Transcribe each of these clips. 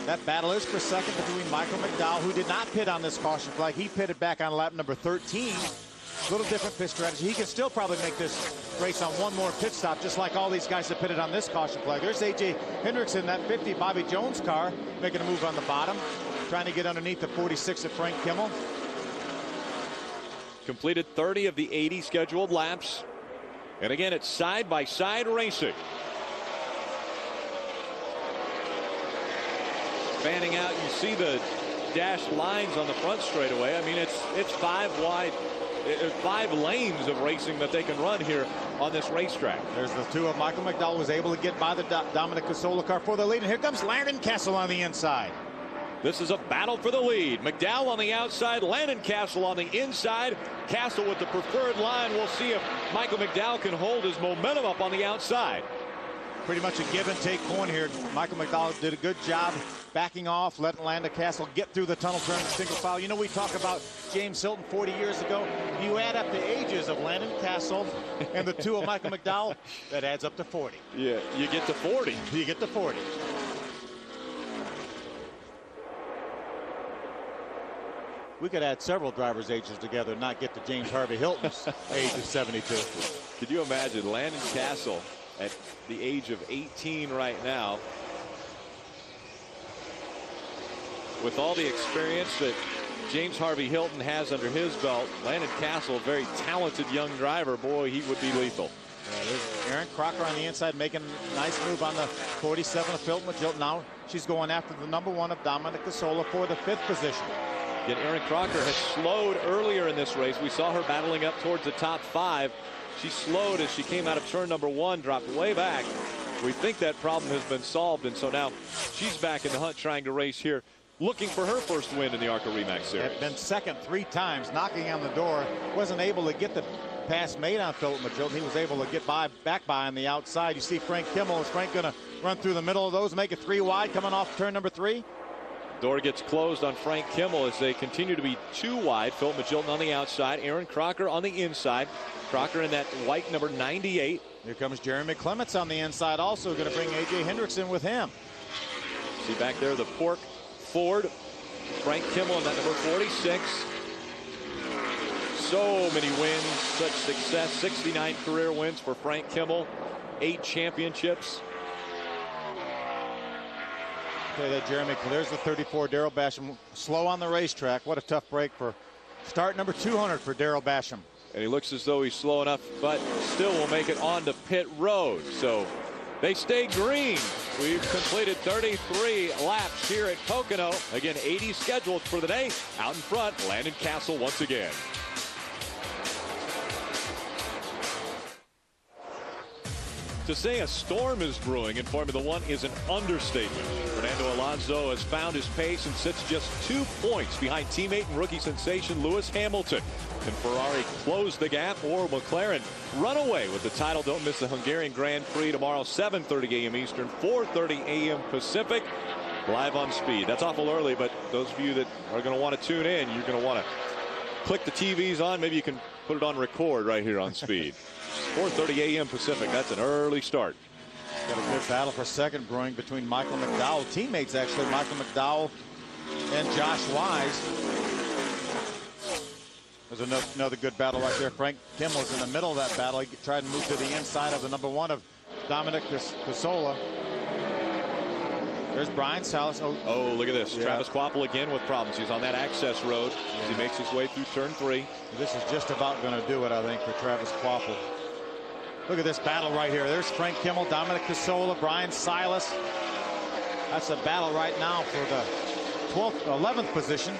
That battle is for second between Michael McDowell, who did not pit on this caution flag. He pitted back on lap number 13. A little different pit strategy. He can still probably make this race on one more pit stop, just like all these guys that pitted on this caution flag. There's A.J. Hendrickson, that 50 Bobby Jones car, making a move on the bottom, trying to get underneath the 46 of Frank Kimmel. Completed 30 of the 80 scheduled laps. And again, it's side-by-side racing. Fanning out, you see the dashed lines on the front straightaway. I mean, it's 5 wide, 5 lanes of racing that they can run here on this racetrack. There's the two of Michael McDowell was able to get by the Dominic Casola car for the lead. And here comes Landon Castle on the inside. This is a battle for the lead. McDowell on the outside, Landon Castle on the inside. Castle with the preferred line. We'll see if Michael McDowell can hold his momentum up on the outside. Pretty much a give and take point here. Michael McDowell did a good job backing off, letting Landon Castle get through the tunnel turn single file. You know, we talk about James Hilton 40 years ago. You add up the ages of Landon Castle and the two of Michael McDowell, that adds up to 40. Yeah, you get to 40. You get to 40. We could add several drivers' ages together and not get to James Harvey Hilton's age of 72. Could you imagine Landon Castle at the age of 18 right now, with all the experience that James Harvey Hilton has under his belt? Landon Castle, a very talented young driver. Boy, he would be lethal. There's Aaron Crocker on the inside making a nice move on the 47 of Phil Magilton. Now she's going after the number 1 of Dominic Casola for the 5th position. Yet Aaron Crocker had slowed earlier in this race. We saw her battling up towards the top 5. She slowed as she came out of turn number 1, dropped way back. We think that problem has been solved, and so now she's back in the hunt trying to race here, looking for her first win in the ARCA RE Series. Had been second 3 times, knocking on the door. Wasn't able to get the pass made on Philip Magilton. He was able to get back by on the outside. You see Frank Kimmel. Is Frank going to run through the middle of those, make it 3 wide coming off turn number 3? Door gets closed on Frank Kimmel as they continue to be 2 wide. Phil Magilton on the outside, Aaron Crocker on the inside. Crocker in that white number 98. Here comes Jeremy Clements on the inside, also going to bring A.J. Hendrickson with him. See back there the Pork Ford. Frank Kimmel in that number 46. So many wins, such success. 69 career wins for Frank Kimmel. 8 championships. Okay, that Jeremy, there's the 34, Darrell Basham. Slow on the racetrack. What a tough break for start number 200 for Darrell Basham. And he looks as though he's slow enough, but still will make it onto pit road. So they stay green. We've completed 33 laps here at Pocono. Again, 80 scheduled for the day. Out in front, Landon Castle once again. To say a storm is brewing in Formula One is an understatement. Fernando Alonso has found his pace and sits just 2 points behind teammate and rookie sensation Lewis Hamilton. Can Ferrari close the gap, or McLaren run away with the title? Don't miss the Hungarian Grand Prix tomorrow, 7:30 a.m. Eastern, 4:30 a.m. Pacific, live on Speed. That's awful early, but those of you that are going to want to tune in, you're going to want to click the TVs on. Maybe you can put it on record right here on Speed. 4:30 a.m. Pacific. That's an early start. Got a good battle for second brewing between Michael McDowell. Teammates, actually, Michael McDowell and Josh Wise. There's another good battle right there. Frank Kimmel is in the middle of that battle. He tried to move to the inside of the number 1 of Dominic Casola. There's Brian Salas. Oh, look at this. Yeah. Travis Kvapil again with problems. He's on that access road as he makes his way through turn 3. This is just about going to do it, I think, for Travis Kvapil. Look at this battle right here. There's Frank Kimmel, Dominic Casola, Brian Silas. That's a battle right now for the 11th position.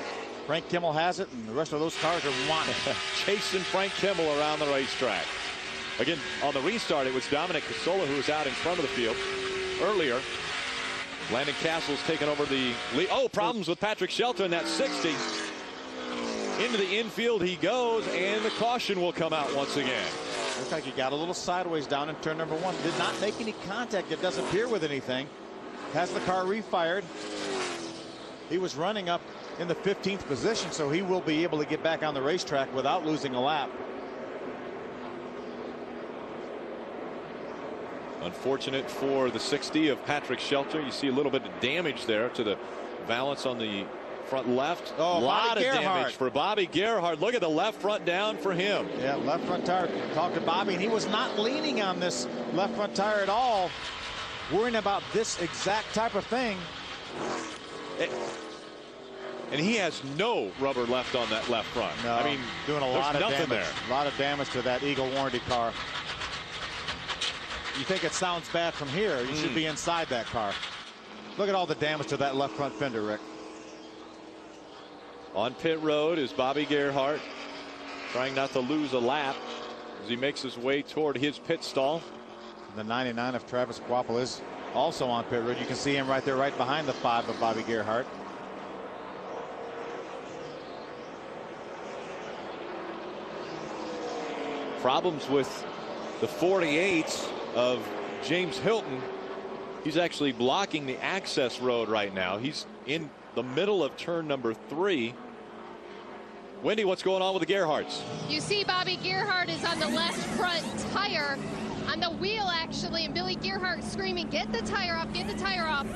Frank Kimmel has it, and the rest of those cars are wanting. Chasing Frank Kimmel around the racetrack. Again, on the restart, it was Dominic Casola who was out in front of the field earlier. Landon Castle's taken over the lead. Oh, problems with Patrick Shelton in that 60. Into the infield he goes, and the caution will come out once again. Looks like he got a little sideways down in turn number 1. Did not make any contact. It doesn't appear with anything. Has the car refired. He was running up in the 15th position, so he will be able to get back on the racetrack without losing a lap. Unfortunate for the 60 of Patrick Shelter. You see a little bit of damage there to the valance on the front left. Oh, a lot of Bobby damage Gerhart. for Bobby Gerhart. Look at the left front down for him. Yeah, left front tire. Talked to Bobby, and he was not leaning on this left front tire at all, worrying about this exact type of thing. And he has no rubber left on that left front. No, I mean, doing a lot of damage. there. A lot of damage to that Eagle warranty car. You think it sounds bad from here? You should be inside that car. Look at all the damage to that left front fender, Rick. On pit road is Bobby Gerhart, trying not to lose a lap as he makes his way toward his pit stall. The 99 of Travis Quapple is also on pit road. You can see him right there, right behind the 5 of Bobby Gerhart. Problems with the 48s of James Hilton. He's actually blocking the access road right now. He's in the middle of turn number 3. Wendy, what's going on with the Gerharts? You see Bobby Gerhart is on the left front tire, on the wheel actually, and Billy Gerhart screaming, get the tire off, get the tire off.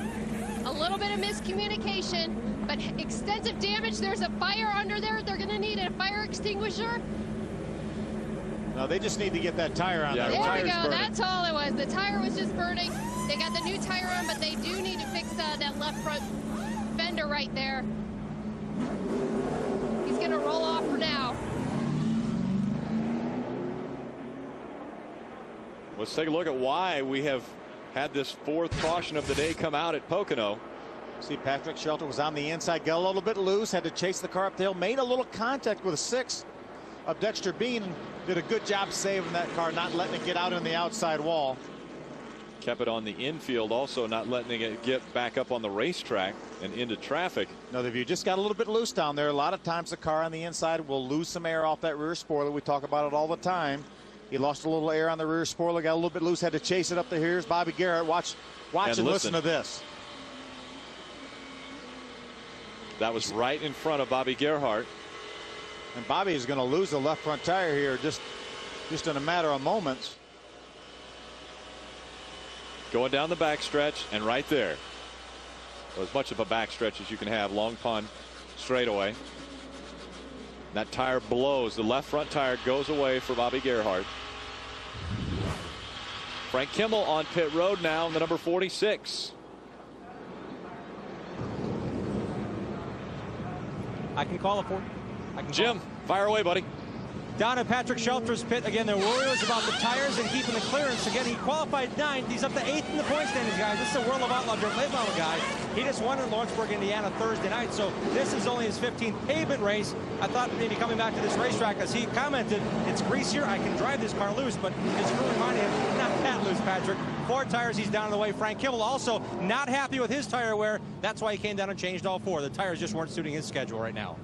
A little bit of miscommunication, but extensive damage. There's a fire under there. They're going to need a fire extinguisher. No, they just need to get that tire on there. There we go. Burning. That's all it was. The tire was just burning. They got the new tire on, but they do need to fix that left front fender right there. He's going to roll off for now. Let's take a look at why we have had this 4th caution of the day come out at Pocono. See, Patrick Shelter was on the inside, got a little bit loose, had to chase the car up the hill, made a little contact with a 6 of Dexter Bean, and did a good job saving that car, not letting it get out on the outside wall. Kept it on the infield, also not letting it get back up on the racetrack and into traffic. Another view, just got a little bit loose down there. A lot of times the car on the inside will lose some air off that rear spoiler. We talk about it all the time. He lost a little air on the rear spoiler, got a little bit loose, had to chase it up the here. Here's Bobby Gerhart. Watch and listen to this. That was right in front of Bobby Gerhart. And Bobby is going to lose the left front tire here just in a matter of moments. Going down the backstretch, and right there. Well, as much of a backstretch as you can have, Long Pond straightaway. That tire blows. The left front tire goes away for Bobby Gerhart. Frank Kimmel on pit road now in the number 46. I can call it for Jim, fire away, buddy. Down at Patrick Shelter's pit again. Their worries about the tires and keeping the clearance. Again, he qualified 9th. He's up to 8th in the point standings, guys. This is a World of Outlaw Dirt Late Model guy. He just won in Lawrenceburg, Indiana Thursday night. So this is only his 15th pavement race. I thought maybe coming back to this racetrack, as he commented, it's greasier. I can drive this car loose, but it's really reminding him, not that loose, Patrick. 4 tires, he's down the way. Frank Kimmel also not happy with his tire wear. That's why he came down and changed all 4. The tires just weren't suiting his schedule right now.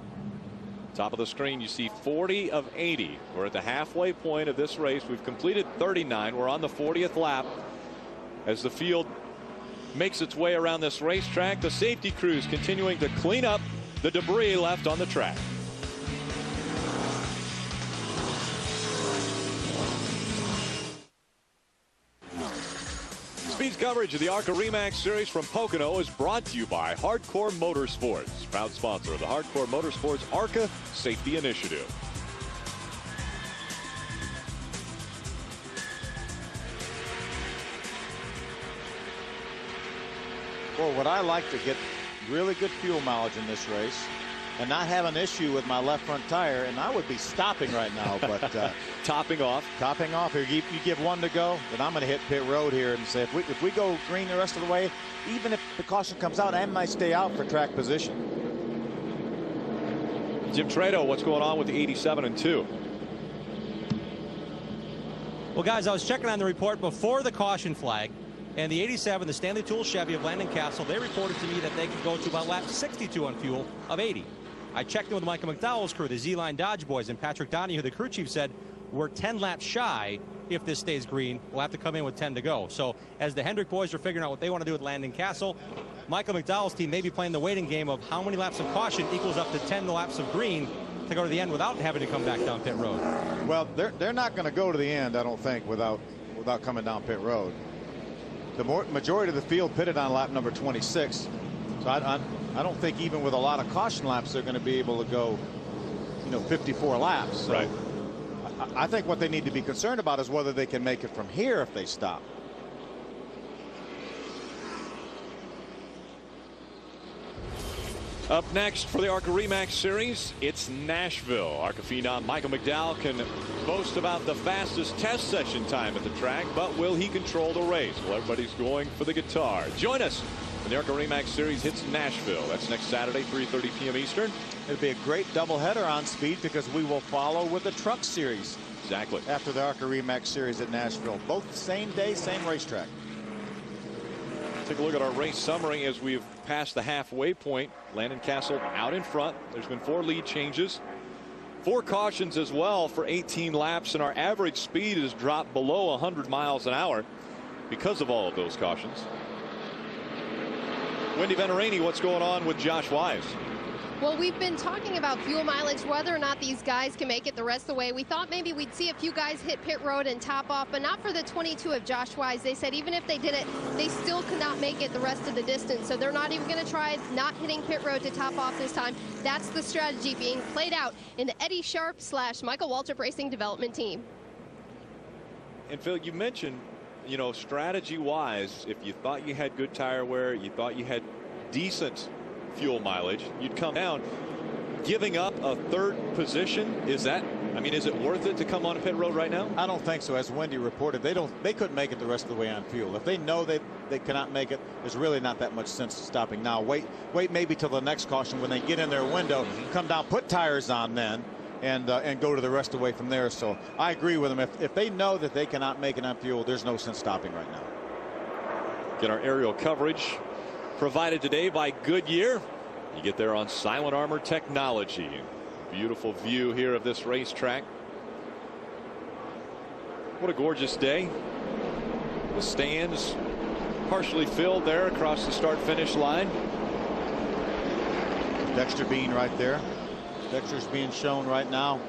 Top of the screen, you see 40 of 80. We're at the halfway point of this race. We've completed 39. We're on the 40th lap. As the field makes its way around this racetrack, the safety crews continuing to clean up the debris left on the track. Speed's coverage of the ARCA RE Series from Pocono is brought to you by Hardcore Motorsports, proud sponsor of the Hardcore Motorsports ARCA Safety Initiative. Well, would I like to get really good fuel mileage in this race and not have an issue with my left front tire, and I would be stopping right now, but topping off here. You give 1 to go, then I'm going to hit pit road here and say if we go green the rest of the way, even if the caution comes out, I might stay out for track position. Jim Trado, what's going on with the 87 and 2? Well, guys, I was checking on the report before the caution flag, and the 87, the Stanley Tool Chevy of Landon Castle, they reported to me that they could go to about lap 62 on fuel of 80. I checked in with Michael McDowell's crew, the Z-Line Dodge boys, and Patrick Donahue, the crew chief, said we're 10 laps shy. If this stays green, we'll have to come in with 10 to go. So as the Hendrick boys are figuring out what they want to do with Landon Castle, Michael McDowell's team may be playing the waiting game of how many laps of caution equals up to 10 laps of green to go to the end without having to come back down pit road. Well, they're not going to go to the end, I don't think, without coming down pit road. the majority of the field pitted on lap number 26. So I don't think even with a lot of caution laps they're going to be able to go, 54 laps. So right. I think what they need to be concerned about is whether they can make it from here if they stop. Up next for the ARCA RE Series, it's Nashville. ARCA phenom Michael McDowell can boast about the fastest test session time at the track, but will he control the race? Well, everybody's going for the guitar. Join us when the ARCA RE Series hits Nashville. That's next Saturday, 3:30 p.m. Eastern. It'll be a great doubleheader on speed because we will follow with the Truck Series. Exactly. After the ARCA RE Series at Nashville. Both same day, same racetrack. Take a look at our race summary as we've passed the halfway point. Landon Castle out in front. There's been 4 lead changes, 4 cautions as well for 18 laps, and our average speed has dropped below 100 miles an hour because of all of those cautions. Wendy Venerani, what's going on with Josh Wise? Well, we've been talking about fuel mileage, whether or not these guys can make it the rest of the way. We thought maybe we'd see a few guys hit pit road and top off, but not for the 22 of Josh Wise. They said even if they did it, they still could not make it the rest of the distance. So they're not even going to try not hitting pit road to top off this time. That's the strategy being played out in the Eddie Sharp / Michael Waltrip Racing Development Team. And Phil, you mentioned, strategy-wise, if you thought you had good tire wear, you thought you had decent fuel mileage, you'd come down. Giving up a 3rd position, is it worth it to come on a pit road right now? I don't think so. As Wendy reported, they couldn't make it the rest of the way on fuel. If they know they cannot make it, there's really not that much sense stopping now. Wait maybe till the next caution when they get in their window, come down, put tires on then, and go to the rest of the way from there. So I agree with them. If they know that they cannot make it on fuel, there's no sense stopping right now. Get our aerial coverage provided today by Goodyear. You get there on Silent Armor technology. Beautiful view here of this racetrack. What a gorgeous day. The stands partially filled there across the start-finish line. Dexter Bean right there. Dexter's being shown right now.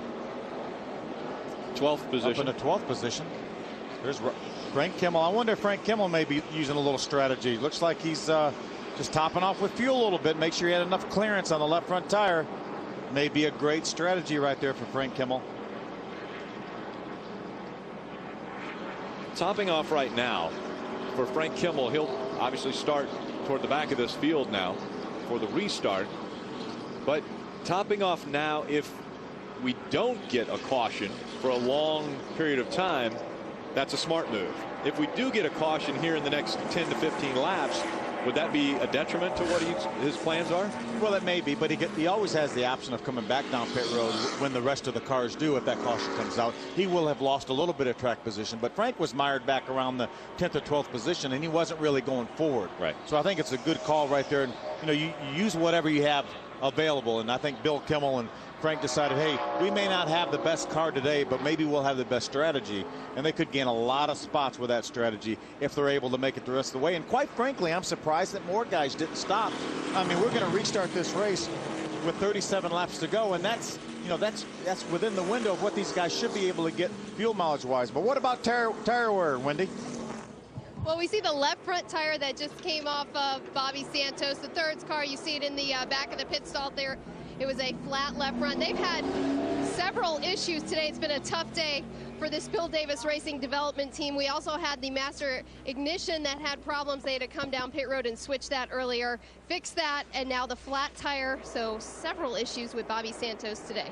12th position. Up in the 12th position. There's Frank Kimmel. I wonder if Frank Kimmel may be using a little strategy. Looks like he's just topping off with fuel a little bit. Make sure he had enough clearance on the left front tire. May be a great strategy right there for Frank Kimmel. Topping off right now for Frank Kimmel. He'll obviously start toward the back of this field now for the restart. But topping off now, if we don't get a caution for a long period of time, that's a smart move. If we do get a caution here in the next 10 to 15 laps, would that be a detriment to what his plans are? Well, it may be, but he always has the option of coming back down pit road when the rest of the cars do. If that caution comes out, he will have lost a little bit of track position. But Frank was mired back around the 10th or 12th position, and he wasn't really going forward. Right. So I think it's a good call right there. And you use whatever you have available. And I think Bill Kimmel and Frank decided, hey, we may not have the best car today, but maybe we'll have the best strategy. And they could gain a lot of spots with that strategy if they're able to make it the rest of the way. And quite frankly, I'm surprised that more guys didn't stop. I mean, we're going to restart this race with 37 laps to go, and that's within the window of what these guys should be able to get fuel mileage wise. But what about tire wear, Wendy? Well, we see the left front tire that just came off of Bobby Santos. The Thirds car, you see it in the back of the pit stall there. It was a flat left front. They've had several issues today. It's been a tough day for this Bill Davis Racing Development Team. We also had the master ignition that had problems. They had to come down pit road and switch that earlier, fix that, and now the flat tire. So several issues with Bobby Santos today.